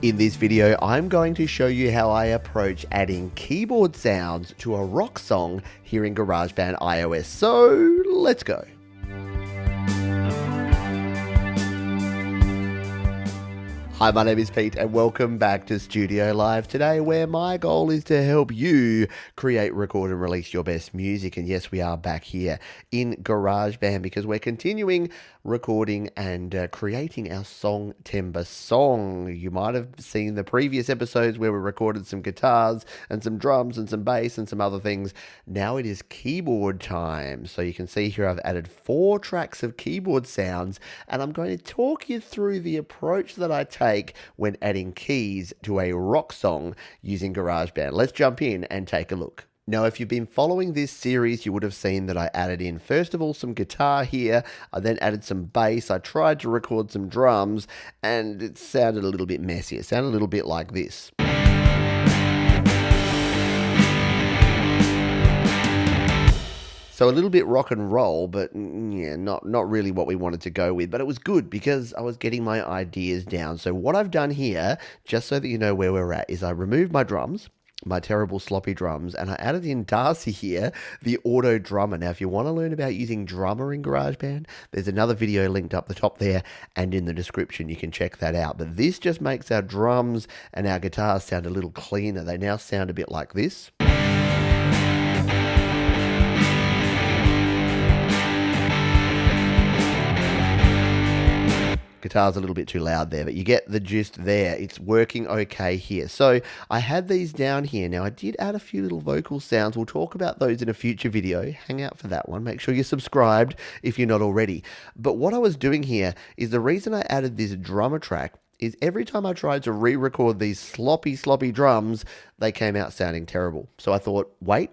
In this video, I'm going to show you how I approach adding keyboard sounds to a rock song here in GarageBand iOS. So let's go. Hi, my name is Pete and welcome back to Studio Live today, where my goal is to help you create, record and release your best music. And yes, we are back here in GarageBand because we're continuing recording and creating our Song Timber song. You might have seen the previous episodes where we recorded some guitars and some drums and some bass and some other things. Now it is keyboard time. So you can see here I've added 4 tracks of keyboard sounds, and I'm going to talk you through the approach that I take when adding keys to a rock song using GarageBand. Let's jump in and take a look. Now, if you've been following this series, you would have seen that I added in, first of all, some guitar here. I then added some bass. I tried to record some drums, and it sounded a little bit messy. It sounded a little bit like this. So a little bit rock and roll, but yeah, not really what we wanted to go with. But it was good because I was getting my ideas down. So what I've done here, just so that you know where we're at, is I removed my drums, my terrible sloppy drums, and I added in Darcy here, the auto drummer. Now, if you want to learn about using drummer in GarageBand, there's another video linked up the top there and in the description. You can check that out. But this just makes our drums and our guitars sound a little cleaner. They now sound a bit like this. Guitar's a little bit too loud there, but you get the gist there. It's working okay here. So I had these down here. Now I did add a few little vocal sounds. We'll talk about those in a future video. Hang out for that one. Make sure you're subscribed if you're not already. But what I was doing here is the reason I added this drummer track is every time I tried to re-record these sloppy drums, they came out sounding terrible. So I thought, wait,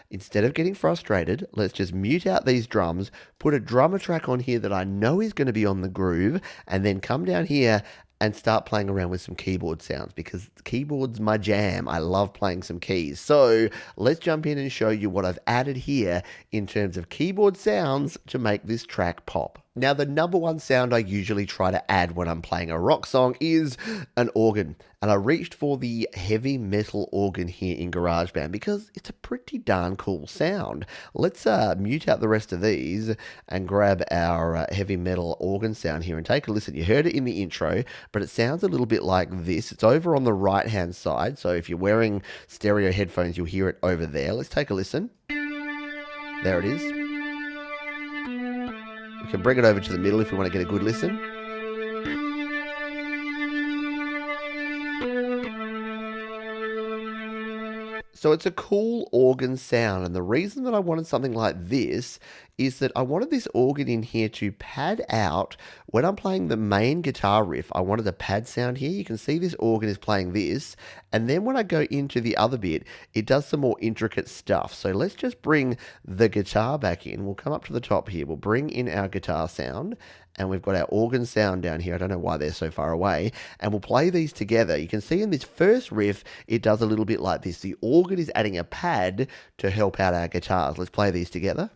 instead of getting frustrated, let's just mute out these drums, put a drummer track on here that I know is going to be on the groove, and then come down here and start playing around with some keyboard sounds, because keyboard's my jam. I love playing some keys. So let's jump in and show you what I've added here in terms of keyboard sounds to make this track pop. Now, the number one sound I usually try to add when I'm playing a rock song is an organ. And I reached for the heavy metal organ here in GarageBand because it's a pretty darn cool sound. Let's mute out the rest of these and grab our heavy metal organ sound here and take a listen. You heard it in the intro, but it sounds a little bit like this. It's over on the right-hand side, so if you're wearing stereo headphones, you'll hear it over there. Let's take a listen. There it is. We can bring it over to the middle if we want to get a good listen. So it's a cool organ sound, and the reason that I wanted something like this is that I wanted this organ in here to pad out when I'm playing the main guitar riff. I wanted a pad sound here. You can see this organ is playing this, and then when I go into the other bit, it does some more intricate stuff. So let's just bring the guitar back in. We'll come up to the top here. We'll bring in our guitar sound, and we've got our organ sound down here. I don't know why they're so far away. And we'll play these together. You can see in this first riff, it does a little bit like this. The organ is adding a pad to help out our guitars. Let's play these together.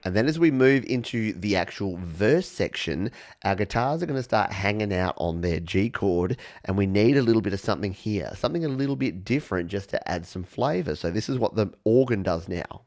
And then as we move into the actual verse section, our guitars are going to start hanging out on their G chord, and we need a little bit of something here, something a little bit different just to add some flavor. So this is what the organ does now.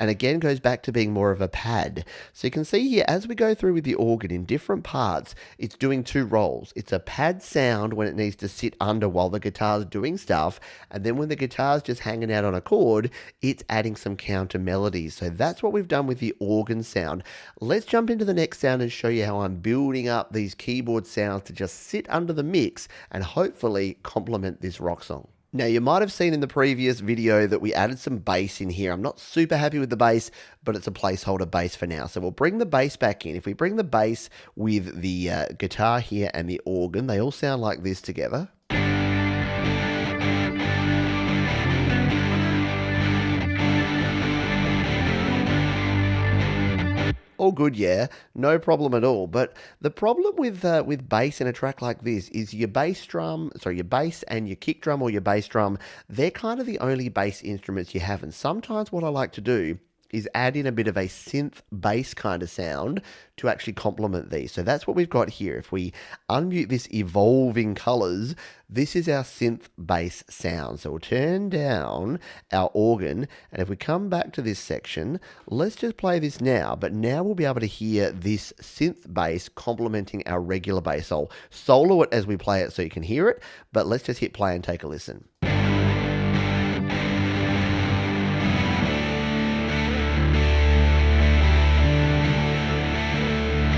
And again goes back to being more of a pad. So you can see here, as we go through with the organ in different parts, it's doing 2 roles. It's a pad sound when it needs to sit under while the guitar's doing stuff, and then when the guitar's just hanging out on a chord, it's adding some counter melodies. So that's what we've done with the organ sound. Let's jump into the next sound and show you how I'm building up these keyboard sounds to just sit under the mix and hopefully complement this rock song. Now, you might have seen in the previous video that we added some bass in here. I'm not super happy with the bass, but it's a placeholder bass for now. So we'll bring the bass back in. If we bring the bass with the guitar here and the organ, they all sound like this together. All good, yeah, no problem at all. But the problem with bass in a track like this is your bass drum, sorry, your bass and your kick drum or your bass drum, they're kind of the only bass instruments you have. And sometimes what I like to do is add in a bit of a synth bass kind of sound to actually complement these. So that's what we've got here. If we unmute this evolving colors, this is our synth bass sound. So we'll turn down our organ, and if we come back to this section, let's just play this now, but now we'll be able to hear this synth bass complementing our regular bass. I'll solo it as we play it so you can hear it, but let's just hit play and take a listen.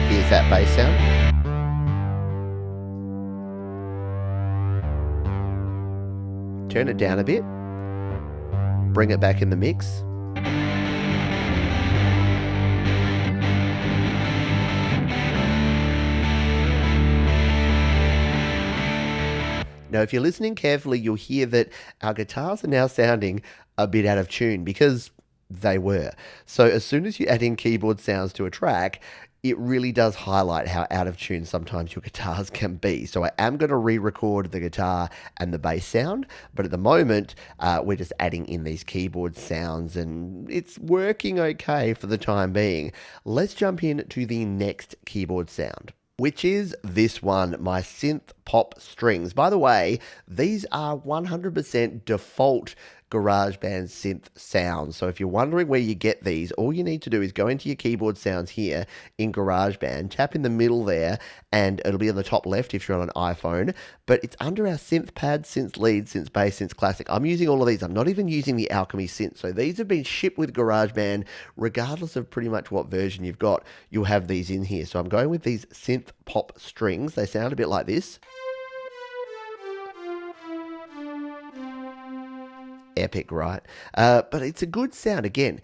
Here's that bass sound. Turn it down a bit. Bring it back in the mix. Now, if you're listening carefully, you'll hear that our guitars are now sounding a bit out of tune because they were. So as soon as you add in keyboard sounds to a track, it really does highlight how out of tune sometimes your guitars can be. So I am going to re-record the guitar and the bass sound, but at the moment, we're just adding in these keyboard sounds and it's working okay for the time being. Let's jump in to the next keyboard sound, which is this one, my synth pop strings. By the way, these are 100% default GarageBand synth sounds. So if you're wondering where you get these, all you need to do is go into your keyboard sounds here in GarageBand, tap in the middle there, and it'll be on the top left if you're on an iPhone, but it's under our synth pad, synth lead, synth bass, synth classic. I'm using all of these. I'm not even using the Alchemy synth. So these have been shipped with GarageBand, regardless of pretty much what version you've got, you'll have these in here. So I'm going with these synth pop strings. They sound a bit like this. Epic, right? But it's a good sound. Again,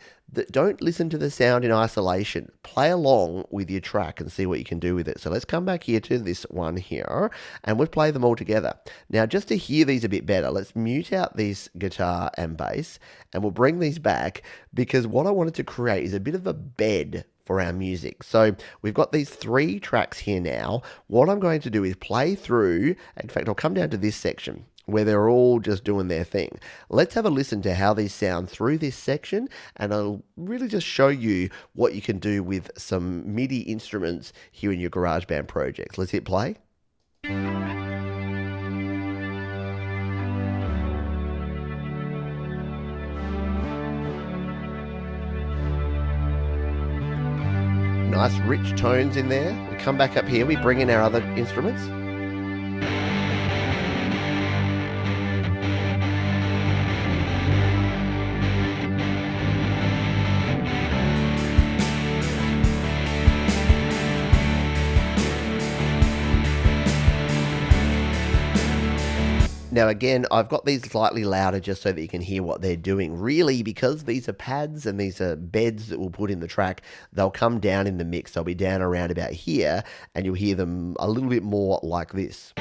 don't listen to the sound in isolation. Play along with your track and see what you can do with it. So let's come back here to this one here, and we'll play them all together. Now, just to hear these a bit better, let's mute out this guitar and bass, and we'll bring these back because what I wanted to create is a bit of a bed for our music. So we've got these 3 tracks here now. What I'm going to do is play through, in fact, I'll come down to this section where they're all just doing their thing. Let's have a listen to how these sound through this section, and I'll really just show you what you can do with some MIDI instruments here in your GarageBand projects. Let's hit play. Nice rich tones in there. We come back up here, we bring in our other instruments. Now again, I've got these slightly louder just so that you can hear what they're doing. Really, because these are pads and these are beds that we'll put in the track, they'll come down in the mix. They'll be down around about here, and you'll hear them a little bit more like this.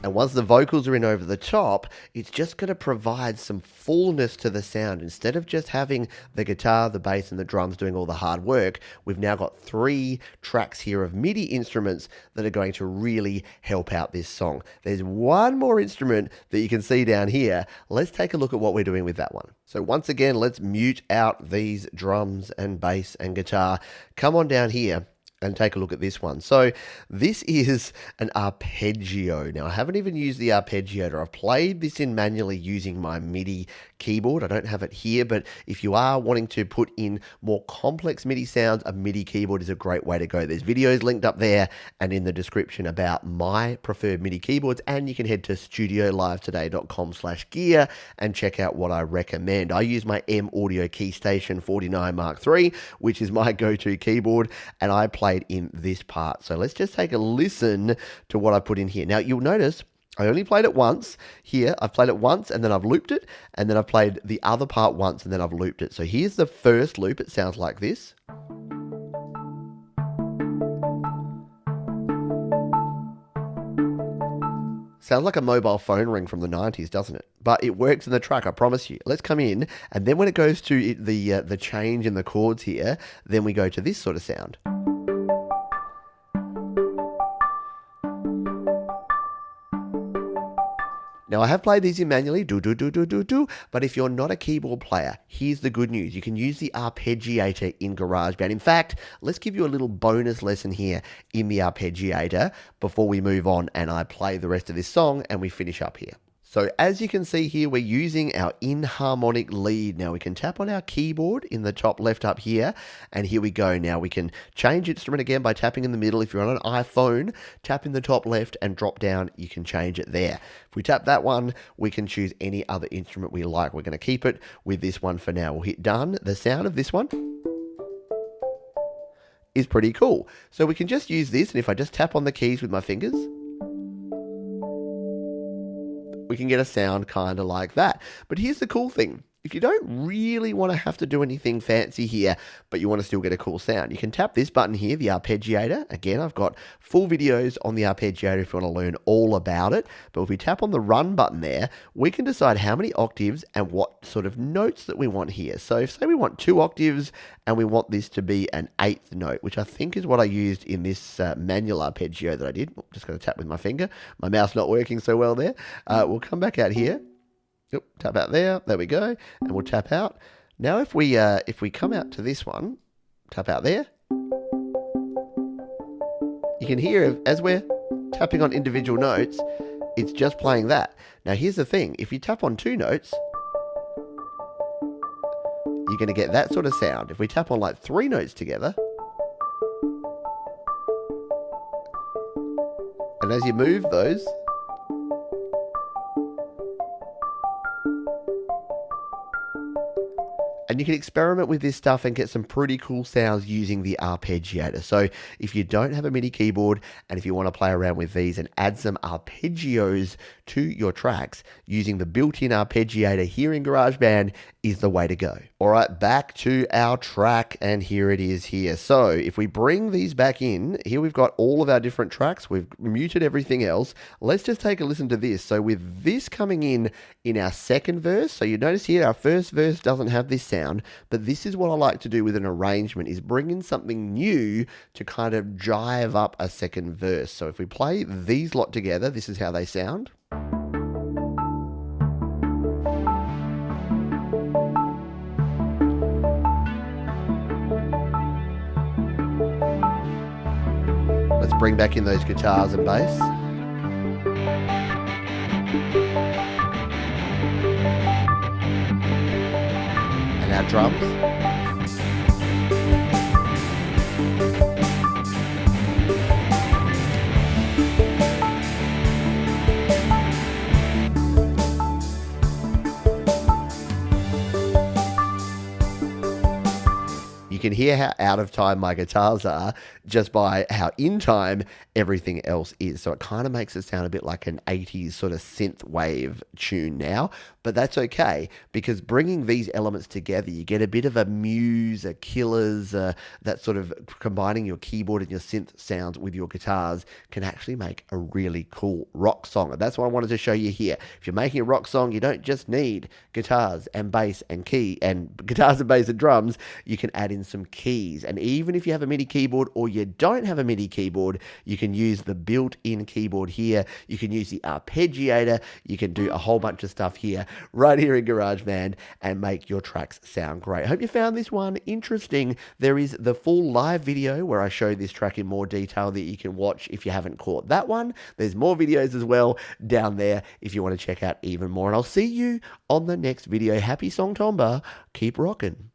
And once the vocals are in over the top, it's just going to provide some fullness to the sound. Instead of just having the guitar, the bass, and the drums doing all the hard work, we've now got 3 tracks here of MIDI instruments that are going to really help out this song. There's one more instrument that you can see down here. Let's take a look at what we're doing with that one. So once again, let's mute out these drums and bass and guitar. Come on down here. and take a look at this one. So this is an arpeggio. Now, I haven't even used the arpeggiator. I've played this in manually using my MIDI keyboard. I don't have it here, but if you are wanting to put in more complex MIDI sounds, a MIDI keyboard is a great way to go. There's videos linked up there and in the description about my preferred MIDI keyboards, and you can head to studiolivetoday.com/gear and check out what I recommend. I use my M Audio Keystation 49 Mark III, which is my go-to keyboard, and I played in this part. So let's just take a listen to what I put in here. Now, you'll notice I only played it once. Here, I've played it once and then I've looped it, and then I've played the other part once and then I've looped it. So here's the first loop. It sounds like this. Sounds like a mobile phone ring from the 90s, doesn't it? But it works in the track, I promise you. Let's come in, and then when it goes to the change in the chords here, then we go to this sort of sound. Now, I have played these in manually, but if you're not a keyboard player, here's the good news. You can use the Arpeggiator in GarageBand. In fact, let's give you a little bonus lesson here in the Arpeggiator before we move on and I play the rest of this song and we finish up here. So as you can see here, we're using our inharmonic lead. Now we can tap on our keyboard in the top left up here, and here we go. Now we can change instrument again by tapping in the middle. If you're on an iPhone, tap in the top left and drop down, you can change it there. If we tap that one, we can choose any other instrument we like. We're going to keep it with this one for now. We'll hit done. The sound of this one is pretty cool. So we can just use this, and if I just tap on the keys with my fingers, we can get a sound kind of like that. But here's the cool thing. If you don't really want to have to do anything fancy here, but you want to still get a cool sound, you can tap this button here, the Arpeggiator. Again, I've got full videos on the Arpeggiator if you want to learn all about it. But if we tap on the run button there, we can decide how many octaves and what sort of notes that we want here. So if, say, we want 2 octaves and we want this to be an 8th note, which I think is what I used in this manual arpeggio that I did. I'm just going to tap with my finger. My mouth's not working so well there. We'll come back out here. Yep, tap out there. There we go. And we'll tap out. Now if we come out to this one, tap out there, you can hear as we're tapping on individual notes, it's just playing that. Now here's the thing. If you tap on 2 notes, you're going to get that sort of sound. If we tap on like 3 notes together, and as you move those, and you can experiment with this stuff and get some pretty cool sounds using the Arpeggiator. So if you don't have a MIDI keyboard and if you want to play around with these and add some arpeggios to your tracks, using the built-in Arpeggiator here in GarageBand is the way to go. All right, back to our track, and here it is here. So if we bring these back in, here we've got all of our different tracks. We've muted everything else. Let's just take a listen to this. So with this coming in our second verse, so you notice here our first verse doesn't have this sound, but this is what I like to do with an arrangement, is bring in something new to kind of jive up a second verse. So if we play these lot together, this is how they sound. Let's bring back in those guitars and bass. And our drums. You can hear how out of time my guitars are just by how in time everything else is. So it kind of makes it sound a bit like an 80s sort of synth wave tune now, but that's okay, because bringing these elements together, you get a bit of a Muse, a Killers, that sort of combining your keyboard and your synth sounds with your guitars can actually make a really cool rock song. And that's what I wanted to show you here. If you're making a rock song, you don't just need guitars and bass and guitars and bass and drums. You can add in some keys, and even if you have a MIDI keyboard or you don't have a MIDI keyboard, you can use the built-in keyboard here. You can use the Arpeggiator. You can do a whole bunch of stuff here right here in GarageBand and make your tracks sound great. I hope you found this one interesting. There is the full live video where I show this track in more detail that you can watch if you haven't caught that one. There's more videos as well down there if you want to check out even more. And I'll see you on the next video. Happy Song Tomba. Keep rocking.